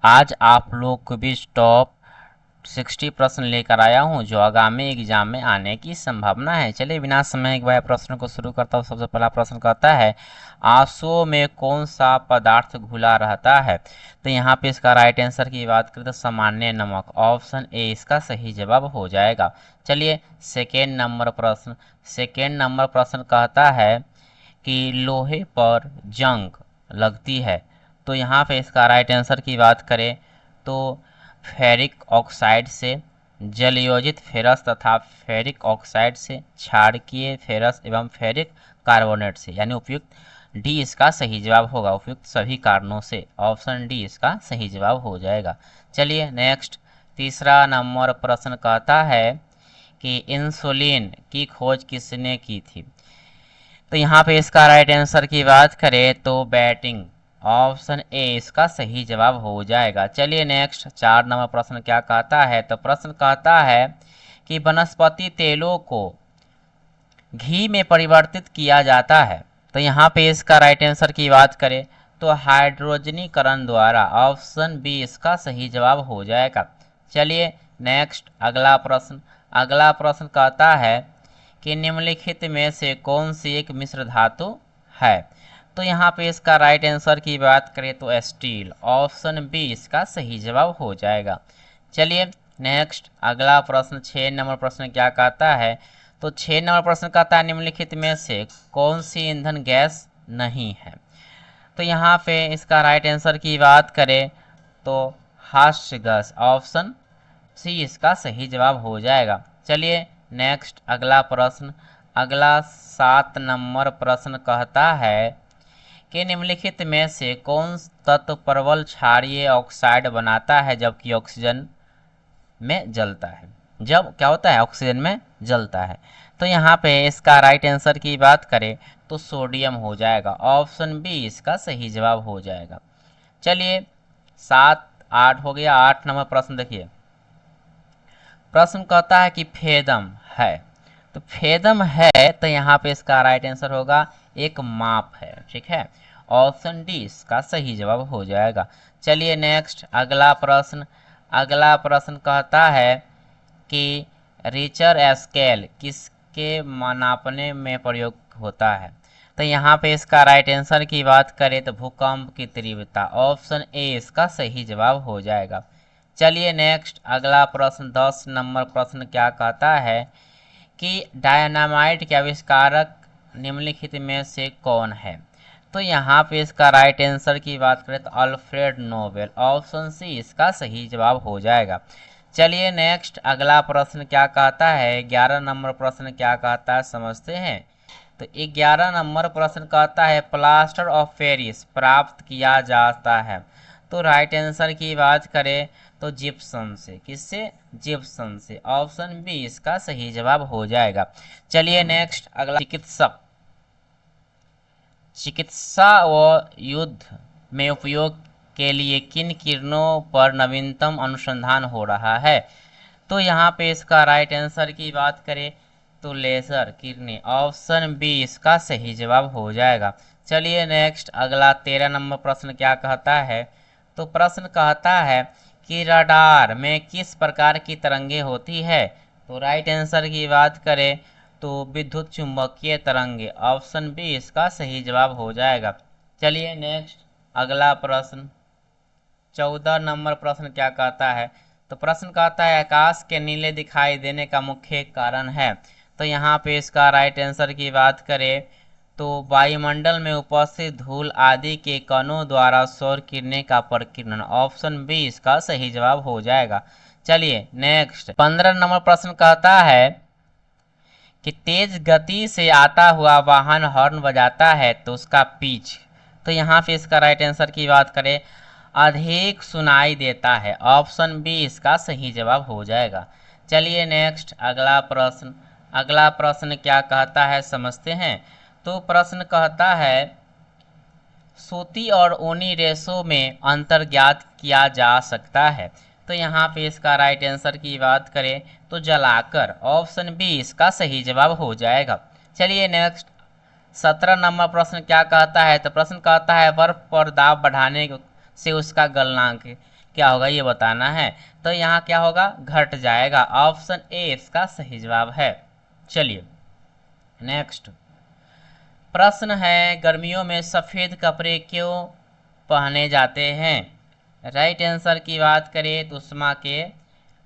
आज आप लोग को भी टॉप 60 प्रश्न लेकर आया हूं जो आगामी एग्जाम में आने की संभावना है। चलिए बिना समय गवाए प्रश्न को शुरू करता हूं। सबसे पहला प्रश्न कहता है आंसुओं में कौन सा पदार्थ घुला रहता है। तो यहाँ पे इसका राइट आंसर की बात करें तो सामान्य नमक, ऑप्शन ए इसका सही जवाब हो जाएगा। चलिए सेकेंड नंबर प्रश्न कहता है कि लोहे पर जंग लगती है। तो यहाँ पे इसका राइट आंसर की बात करें तो फेरिक ऑक्साइड से, जलयोजित फेरस तथा फेरिक ऑक्साइड से, क्षारकीय फेरस एवं फेरिक कार्बोनेट से, यानी उपयुक्त डी इसका सही जवाब होगा। उपयुक्त सभी कारणों से ऑप्शन डी इसका सही जवाब हो जाएगा। चलिए नेक्स्ट तीसरा नंबर प्रश्न कहता है कि इंसुलिन की खोज किसने की थी। तो यहाँ पे इसका राइट आंसर की बात करें तो बैटिंग, ऑप्शन ए इसका सही जवाब हो जाएगा। चलिए नेक्स्ट 4 नंबर प्रश्न क्या कहता है। तो प्रश्न कहता है कि वनस्पति तेलों को घी में परिवर्तित किया जाता है। तो यहाँ पे इसका राइट आंसर की बात करें तो हाइड्रोजनीकरण द्वारा, ऑप्शन बी इसका सही जवाब हो जाएगा। चलिए नेक्स्ट अगला प्रश्न कहता है कि निम्नलिखित में से कौन सी एक मिश्र धातु है। तो यहाँ पे इसका राइट आंसर की बात करें तो स्टील, ऑप्शन बी इसका सही जवाब हो जाएगा। चलिए नेक्स्ट अगला प्रश्न 6 नंबर प्रश्न क्या कहता है। तो 6 नंबर प्रश्न कहता है निम्नलिखित में से कौन सी ईंधन गैस नहीं है। तो यहाँ पे इसका राइट आंसर की बात करें तो हास्य गैस, ऑप्शन सी इसका सही जवाब हो जाएगा। चलिए नेक्स्ट अगला 7 नंबर प्रश्न कहता है कि निम्नलिखित में से कौन तत्व प्रबल क्षारीय ऑक्साइड बनाता है जबकि ऑक्सीजन में जलता है। जब क्या होता है, ऑक्सीजन में जलता है। तो यहाँ पे इसका राइट आंसर की बात करें तो सोडियम हो जाएगा। ऑप्शन बी इसका सही जवाब हो जाएगा। चलिए 7 8 हो गया। 8 नंबर प्रश्न देखिए, प्रश्न कहता है कि फेदम है। तो फेदम है तो यहाँ पे इसका राइट आंसर होगा एक माप है। ठीक है, ऑप्शन डी इसका सही जवाब हो जाएगा। चलिए नेक्स्ट अगला प्रश्न कहता है कि रिचर स्केल किसके नापने में प्रयोग होता है। तो यहाँ पे इसका राइट आंसर की बात करें तो भूकंप की तीव्रता, ऑप्शन ए इसका सही जवाब हो जाएगा। चलिए नेक्स्ट अगला प्रश्न 10 नंबर प्रश्न क्या कहता है कि डायनामाइट के आविष्कारक निम्नलिखित में से कौन है। तो यहाँ पे इसका राइट आंसर की बात करें तो अल्फ्रेड नोबेल, ऑप्शन सी इसका सही जवाब हो जाएगा। चलिए नेक्स्ट अगला प्रश्न क्या कहता है। 11 नंबर प्रश्न क्या कहता है समझते हैं। तो 11 नंबर प्रश्न कहता है प्लास्टर ऑफ पेरिस प्राप्त किया जाता है। तो राइट आंसर की बात करें तो जिप्सम से, किससे, जिप्सम से, ऑप्शन बी इसका सही जवाब हो जाएगा। चलिए नेक्स्ट अगला चिकित्सा व युद्ध में उपयोग के लिए किन किरणों पर नवीनतम अनुसंधान हो रहा है। तो यहाँ पे इसका राइट आंसर की बात करें तो लेजर किरणें, ऑप्शन बी इसका सही जवाब हो जाएगा। चलिए नेक्स्ट अगला 13 नंबर प्रश्न क्या कहता है। तो प्रश्न कहता है कि रडार में किस प्रकार की तरंगे होती है। तो राइट आंसर की बात करें तो विद्युत चुंबकीय तरंगे, ऑप्शन बी इसका सही जवाब हो जाएगा। चलिए नेक्स्ट अगला प्रश्न 14 नंबर प्रश्न क्या कहता है। तो प्रश्न कहता है आकाश के नीले दिखाई देने का मुख्य कारण है। तो यहाँ पे इसका राइट आंसर की बात करें तो वायुमंडल में उपस्थित धूल आदि के कणों द्वारा सौर किरणें का प्रकीर्णन, ऑप्शन बी इसका सही जवाब हो जाएगा। चलिए नेक्स्ट 15 नंबर प्रश्न कहता है कि तेज गति से आता हुआ वाहन हॉर्न बजाता है तो उसका पिच। तो यहाँ पे इसका राइट आंसर की बात करें अधिक सुनाई देता है, ऑप्शन बी इसका सही जवाब हो जाएगा। चलिए नेक्स्ट अगला प्रश्न क्या कहता है समझते हैं। तो प्रश्न कहता है सूती और ऊनी रेशों में अंतर ज्ञात किया जा सकता है। तो यहाँ पे इसका राइट आंसर की बात करें तो जलाकर, ऑप्शन बी इसका सही जवाब हो जाएगा। चलिए नेक्स्ट 17 नंबर प्रश्न क्या कहता है। तो प्रश्न कहता है बर्फ पर दाब बढ़ाने से उसका गलनांक क्या होगा ये बताना है। तो यहाँ क्या होगा, घट जाएगा। ऑप्शन ए इसका सही जवाब है। चलिए नेक्स्ट प्रश्न है, गर्मियों में सफ़ेद कपड़े क्यों पहने जाते हैं? राइट आंसर की बात करें तो उष्मा के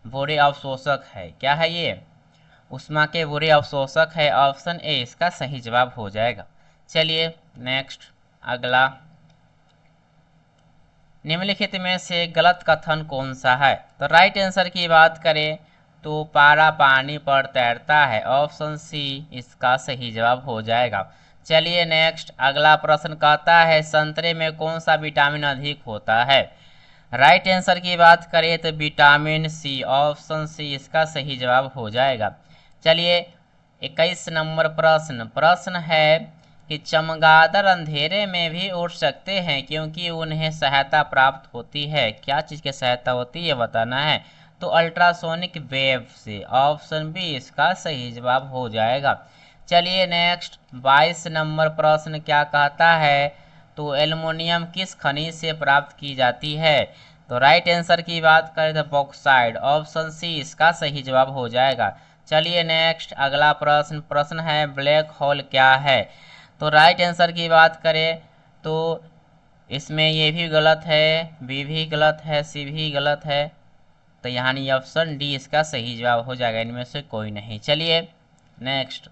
बुरे अवशोषक है। क्या है ये? उष्मा के बुरे अवशोषक है। ऑप्शन ए इसका सही जवाब हो जाएगा। चलिए नेक्स्ट अगला, निम्नलिखित में से गलत कथन कौन सा है? तो राइट आंसर की बात करें तो पारा पानी पर तैरता है। ऑप्शन सी इसका सही जवाब हो जाएगा। चलिए नेक्स्ट अगला प्रश्न कहता है, संतरे में कौन सा विटामिन अधिक होता है? राइट आंसर की बात करें तो विटामिन सी। ऑप्शन सी इसका सही जवाब हो जाएगा। चलिए 21 नंबर प्रश्न है कि चमगादड़ अंधेरे में भी उड़ सकते हैं क्योंकि उन्हें सहायता प्राप्त होती है। क्या चीज़ की सहायता होती है बताना है। तो अल्ट्रासोनिक वेव से। ऑप्शन बी इसका सही जवाब हो जाएगा। चलिए नेक्स्ट 22 नंबर प्रश्न क्या कहता है? तो एल्युमिनियम किस खनिज से प्राप्त की जाती है? तो राइट आंसर की बात करें तो बॉक्साइड। ऑप्शन सी इसका सही जवाब हो जाएगा। चलिए नेक्स्ट अगला प्रश्न है, ब्लैक होल क्या है? तो राइट आंसर की बात करें तो इसमें ये भी गलत है, बी भी गलत है, सी भी गलत है। तो यानी ऑप्शन डी इसका सही जवाब हो जाएगा, इनमें से कोई नहीं। चलिए नेक्स्ट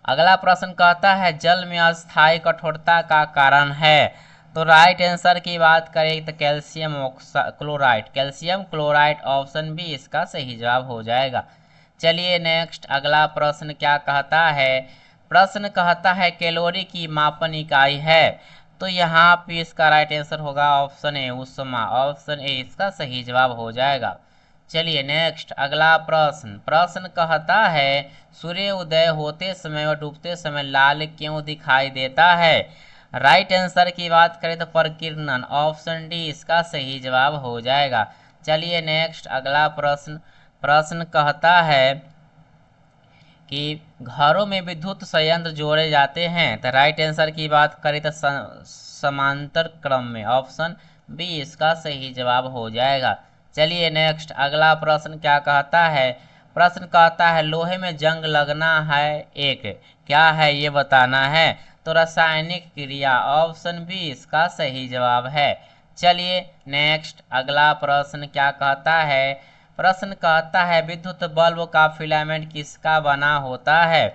अगला प्रश्न कहता है, जल में अस्थायी कठोरता का कारण है? तो राइट आंसर की बात करें तो कैल्शियम क्लोराइड। ऑप्शन बी इसका सही जवाब हो जाएगा। चलिए नेक्स्ट अगला प्रश्न क्या कहता है? प्रश्न कहता है कैलोरी की मापन इकाई है। तो यहाँ पे इसका राइट आंसर होगा ऑप्शन ए उष्मा। ऑप्शन ए इसका सही जवाब हो जाएगा। चलिए नेक्स्ट अगला प्रश्न कहता है, सूर्य उदय होते समय और डूबते समय लाल क्यों दिखाई देता है? राइट आंसर की बात करें तो प्रकीर्णन। ऑप्शन डी इसका सही जवाब हो जाएगा। चलिए नेक्स्ट अगला प्रश्न कहता है कि घरों में विद्युत संयंत्र जोड़े जाते हैं। तो राइट आंसर की बात करें तो समांतर क्रम में। ऑप्शन बी इसका सही जवाब हो जाएगा। चलिए नेक्स्ट अगला प्रश्न क्या कहता है? प्रश्न कहता है, लोहे में जंग लगना है एक, क्या है ये बताना है। तो रासायनिक क्रिया। ऑप्शन बी इसका सही जवाब है। चलिए नेक्स्ट अगला प्रश्न क्या कहता है? प्रश्न कहता है, विद्युत बल्ब का फिलामेंट किसका बना होता है?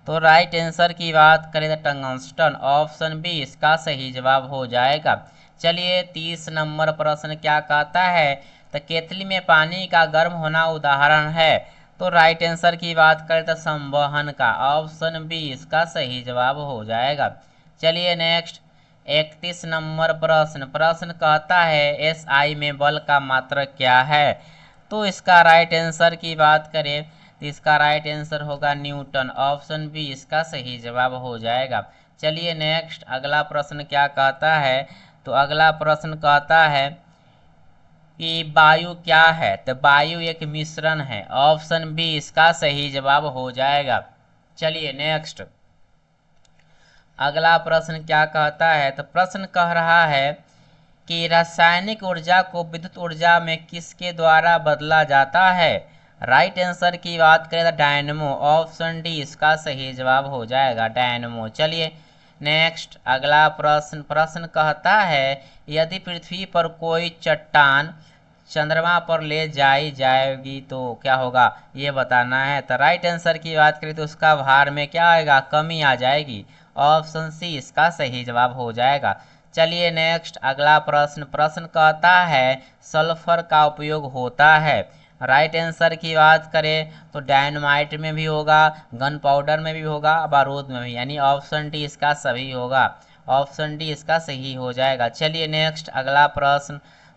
तो राइट आंसर की बात करें तो टंगस्टन। ऑप्शन बी इसका सही जवाब हो जाएगा। चलिए 30 नंबर प्रश्न क्या कहता है? तो केतली में पानी का गर्म होना उदाहरण है। तो राइट आंसर की बात करें तो संवहन का। ऑप्शन बी इसका सही जवाब हो जाएगा। चलिए नेक्स्ट 31 नंबर प्रश्न कहता है, एसआई में बल का मात्रक क्या है? तो इसका राइट आंसर की बात करें तो इसका राइट आंसर होगा न्यूटन। ऑप्शन बी इसका सही जवाब हो जाएगा। चलिए नेक्स्ट अगला प्रश्न क्या कहता है? तो अगला प्रश्न कहता है कि वायु क्या है? तो वायु एक मिश्रण है। ऑप्शन बी इसका सही जवाब हो जाएगा। चलिए नेक्स्ट अगला प्रश्न क्या कहता है? तो प्रश्न कह रहा है कि रासायनिक ऊर्जा को विद्युत ऊर्जा में किसके द्वारा बदला जाता है? राइट आंसर की बात करें तो डायनमो। ऑप्शन डी इसका सही जवाब हो जाएगा, डायनमो। चलिए नेक्स्ट अगला प्रश्न कहता है, यदि पृथ्वी पर कोई चट्टान चंद्रमा पर ले जाएगी तो क्या होगा ये बताना है। तो राइट आंसर की बात करें तो उसका भार में क्या आएगा, कमी आ जाएगी। ऑप्शन सी इसका सही जवाब हो जाएगा। चलिए नेक्स्ट अगला प्रश्न कहता है, सल्फर का उपयोग होता है। राइट आंसर की बात करें तो डायनामाइट में भी होगा, गन पाउडर में भी होगा, बारूद में भी, यानी ऑप्शन डी इसका सही होगा। ऑप्शन डी इसका सही हो जाएगा। चलिए नेक्स्ट अगला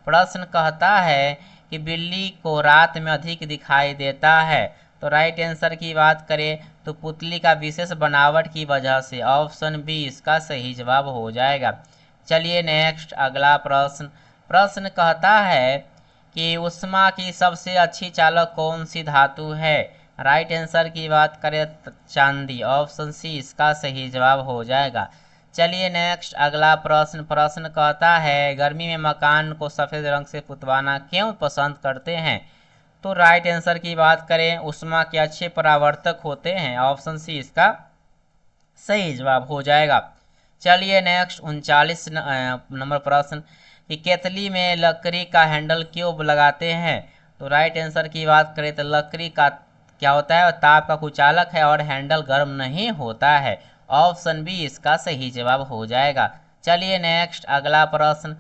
प्रश्न कहता है कि बिल्ली को रात में अधिक दिखाई देता है। तो राइट आंसर की बात करें तो पुतली का विशेष बनावट की वजह से। ऑप्शन बी इसका सही जवाब हो जाएगा। चलिए नेक्स्ट अगला प्रश्न कहता है कि उष्मा की सबसे अच्छी चालक कौन सी धातु है? राइट आंसर की बात करें चांदी। ऑप्शन सी इसका सही जवाब हो जाएगा। चलिए नेक्स्ट अगला प्रश्न प्रश्न कहता है गर्मी में मकान को सफ़ेद रंग से पुतवाना क्यों पसंद करते हैं। तो राइट आंसर की बात करें ऊष्मा के अच्छे परावर्तक होते हैं। ऑप्शन सी इसका सही जवाब हो जाएगा। चलिए नेक्स्ट 39 नंबर प्रश्न कि केतली में लकड़ी का हैंडल क्यों लगाते हैं। तो राइट आंसर की बात करें तो लकड़ी का क्या होता है, ताप का कुचालक है और हैंडल गर्म नहीं होता है। ऑप्शन बी इसका सही जवाब हो जाएगा। चलिए नेक्स्ट अगला प्रश्न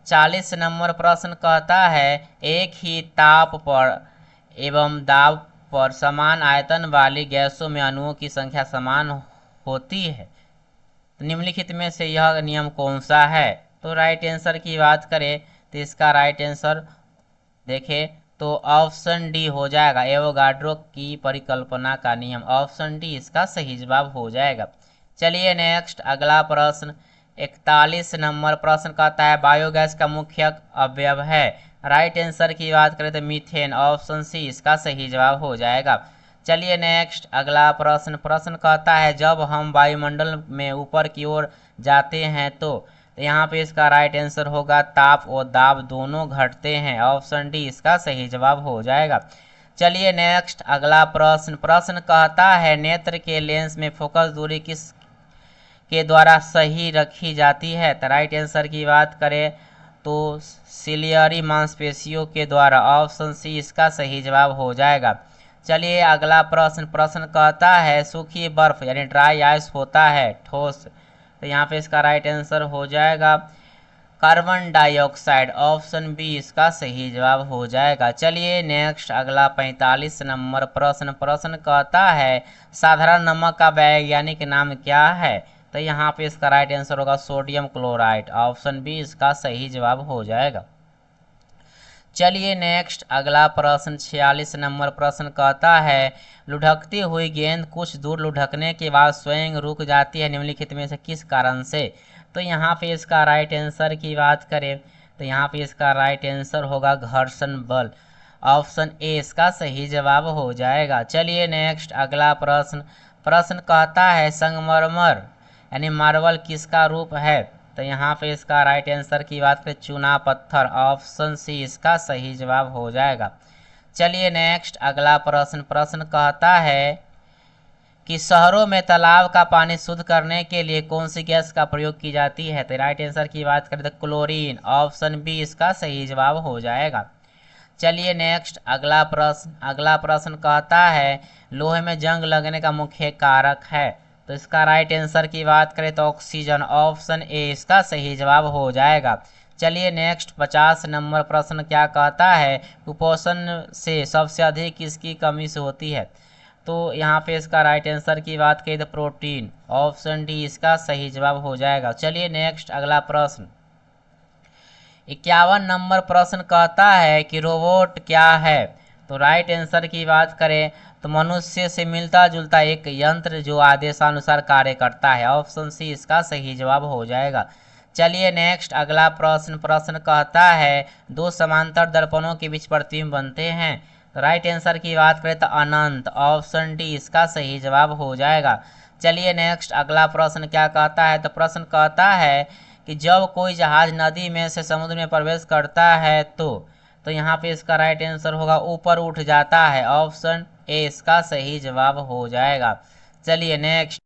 40 नंबर प्रश्न कहता है एक ही ताप पर एवं दाब पर समान आयतन वाली गैसों में अणुओं की संख्या समान होती है। निम्नलिखित में से यह नियम कौन सा है। तो राइट आंसर की बात करें तो इसका राइट आंसर देखें तो ऑप्शन डी हो जाएगा, एवोगाड्रो की परिकल्पना का नियम। ऑप्शन डी इसका सही जवाब हो जाएगा। चलिए नेक्स्ट अगला प्रश्न 41 नंबर प्रश्न कहता है बायोगैस का मुख्य अवयव है। राइट आंसर की बात करें तो मीथेन। ऑप्शन सी इसका सही जवाब हो जाएगा। चलिए नेक्स्ट अगला प्रश्न प्रश्न कहता है जब हम वायुमंडल में ऊपर की ओर जाते हैं तो यहाँ पे इसका राइट आंसर होगा ताप और दाब दोनों घटते हैं। ऑप्शन डी इसका सही जवाब हो जाएगा। चलिए नेक्स्ट अगला प्रश्न प्रश्न कहता है नेत्र के लेंस में फोकस दूरी किस के द्वारा सही रखी जाती है। तो राइट आंसर की बात करें तो सिलियरी मांसपेशियों के द्वारा। ऑप्शन सी इसका सही जवाब हो जाएगा। चलिए अगला प्रश्न प्रश्न कहता है सूखी बर्फ यानी ड्राई आइस होता है ठोस। तो यहाँ पे इसका राइट आंसर हो जाएगा कार्बन डाइऑक्साइड। ऑप्शन बी इसका सही जवाब हो जाएगा। चलिए नेक्स्ट अगला 45 नंबर प्रश्न प्रश्न कहता है साधारण नमक का वैज्ञानिक नाम क्या है। तो यहाँ पे इसका राइट आंसर होगा सोडियम क्लोराइड। ऑप्शन बी इसका सही जवाब हो जाएगा। चलिए नेक्स्ट अगला प्रश्न 46 नंबर प्रश्न कहता है लुढ़कती हुई गेंद कुछ दूर लुढ़कने के बाद स्वयं रुक जाती है निम्नलिखित में से किस कारण से। तो यहाँ पे इसका राइट आंसर की बात करें तो यहाँ पे इसका राइट आंसर होगा घर्षण बल। ऑप्शन ए इसका सही जवाब हो जाएगा। चलिए नेक्स्ट अगला प्रश्न प्रश्न कहता है संगमरमर यानी मार्बल किसका रूप है। तो यहाँ पे इसका राइट आंसर की बात करें चूना पत्थर। ऑप्शन सी इसका सही जवाब हो जाएगा। चलिए नेक्स्ट अगला प्रश्न प्रश्न कहता है कि शहरों में तालाब का पानी शुद्ध करने के लिए कौन सी गैस का प्रयोग की जाती है। तो राइट आंसर की बात करें तो क्लोरीन। ऑप्शन बी इसका सही जवाब हो जाएगा। चलिए नेक्स्ट अगला प्रश्न कहता है लोहे में जंग लगने का मुख्य कारक है। तो इसका राइट आंसर की बात करें तो ऑक्सीजन। ऑप्शन ए इसका सही जवाब हो जाएगा। चलिए नेक्स्ट 50 नंबर प्रश्न क्या कहता है कुपोषण से सबसे अधिक किसकी कमी से होती है। तो यहाँ पे इसका राइट आंसर की बात करें तो प्रोटीन। ऑप्शन डी इसका सही जवाब हो जाएगा। चलिए नेक्स्ट अगला प्रश्न 51 नंबर प्रश्न कहता है कि रोबोट क्या है। तो राइट आंसर की बात करें तो मनुष्य से मिलता जुलता एक यंत्र जो आदेशानुसार कार्य करता है। ऑप्शन सी इसका सही जवाब हो जाएगा। चलिए नेक्स्ट अगला प्रश्न कहता है दो समांतर दर्पणों के बीच प्रतिबिंब बनते हैं। तो राइट आंसर की बात करें तो अनंत। ऑप्शन डी इसका सही जवाब हो जाएगा। चलिए नेक्स्ट अगला प्रश्न क्या कहता है तो प्रश्न कहता है कि जब कोई जहाज नदी में से समुद्र में प्रवेश करता है तो यहाँ पे इसका राइट आंसर होगा ऊपर उठ जाता है। ऑप्शन ए इसका सही जवाब हो जाएगा। चलिए नेक्स्ट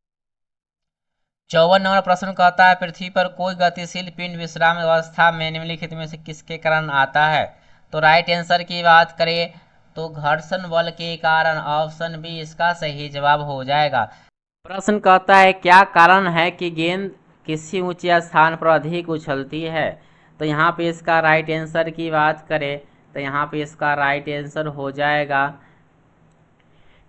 54 नंबर प्रश्न कहता है पृथ्वी पर कोई गतिशील पिंड विश्राम अवस्था में निम्नलिखित में से किसके कारण आता है। तो राइट आंसर की बात करें तो घर्षण बल के कारण। ऑप्शन बी इसका सही जवाब हो जाएगा। प्रश्न कहता है क्या कारण है कि गेंद किसी ऊंचे स्थान पर अधिक उछलती है। तो यहाँ पे इसका राइट आंसर की बात करें तो यहाँ पे इसका राइट आंसर हो जाएगा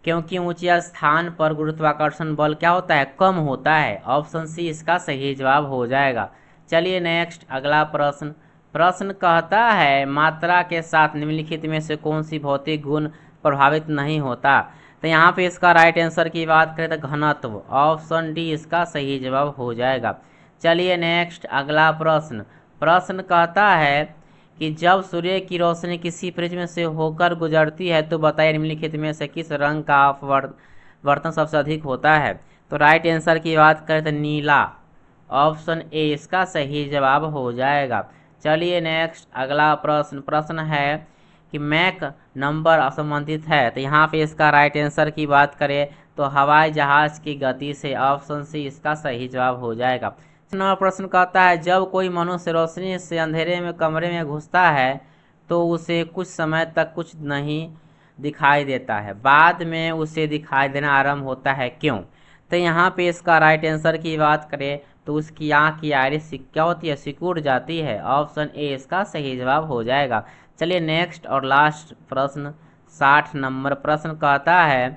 क्योंकि ऊंचे स्थान पर गुरुत्वाकर्षण बल क्या होता है कम होता है। ऑप्शन सी इसका सही जवाब हो जाएगा। चलिए नेक्स्ट अगला प्रश्न कहता है मात्रा के साथ निम्नलिखित में से कौन सी भौतिक गुण प्रभावित नहीं होता। तो यहाँ पे इसका राइट आंसर की बात करें तो घनत्व। ऑप्शन डी इसका सही जवाब हो जाएगा। चलिए नेक्स्ट अगला प्रश्न कहता है कि जब सूर्य की रोशनी किसी प्रिज्म से होकर गुजरती है तो बताइए निम्नलिखित में से किस रंग का अपवर्तन सबसे अधिक होता है। तो राइट आंसर की बात करें तो नीला। ऑप्शन ए इसका सही जवाब हो जाएगा। चलिए नेक्स्ट अगला प्रश्न है कि मैक नंबर संबंधित है, तो यहाँ पे इसका राइट आंसर की बात करें तो हवाई जहाज की गति से, ऑप्शन सी इसका सही जवाब हो जाएगा। नंबर प्रश्न कहता है जब कोई मनुष्य रोशनी से अंधेरे में कमरे में घुसता है तो उसे कुछ समय तक कुछ नहीं दिखाई देता है, बाद में उसे दिखाई देना आरंभ होता है, क्यों? तो यहाँ पे इसका राइट आंसर की बात करें तो उसकी आँख की आइरिस क्या होती है, सिकुड़ जाती है, ऑप्शन ए इसका सही जवाब हो जाएगा। चलिए नेक्स्ट और लास्ट प्रश्न 60 नंबर प्रश्न कहता है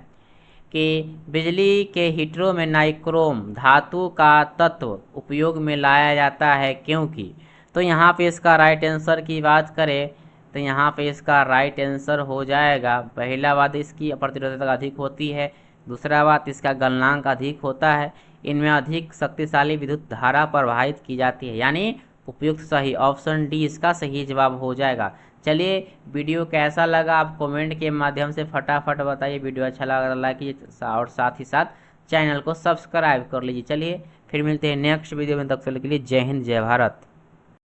कि बिजली के हीटरों में नाइक्रोम धातु का तत्व उपयोग में लाया जाता है क्योंकि? तो यहाँ पे इसका राइट आंसर की बात करें तो यहाँ पे इसका राइट आंसर हो जाएगा, पहला बात इसकी प्रतिरोधकता अधिक होती है, दूसरा बात इसका गलनांक अधिक होता है, इनमें अधिक शक्तिशाली विद्युत धारा प्रवाहित की जाती है, यानी उपयुक्त सही, ऑप्शन डी इसका सही जवाब हो जाएगा। चलिए वीडियो कैसा लगा आप कमेंट के माध्यम से फटाफट बताइए, वीडियो अच्छा लगा लाइक कीजिए और साथ ही साथ चैनल को सब्सक्राइब कर लीजिए। चलिए फिर मिलते हैं नेक्स्ट वीडियो में, तब तक के लिए जय हिंद जय भारत।